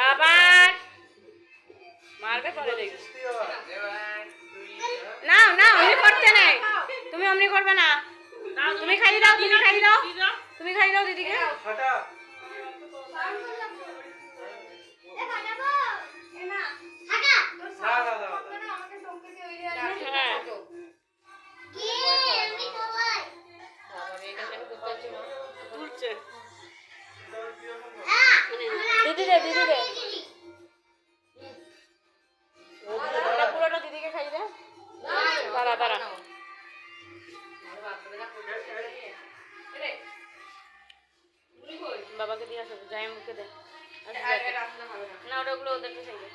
আবার মারবে পরে দেখি। না না অমনি করতে নেই, তুমি অমনি করবে না, তুমি খাইয়ে দাও, তুমি খাইয়ে দাও, তুমি খাইয়ে দাও দিদিকে। দিদি দে, দিদি দে, পুরোটা দিদিকে খাই দে। দাঁড়া দাঁড়া, বাবাকে দিয়ে আসো, যাই মুখে দে। না ওটা ওগুলো ওদেরকে খাই দে।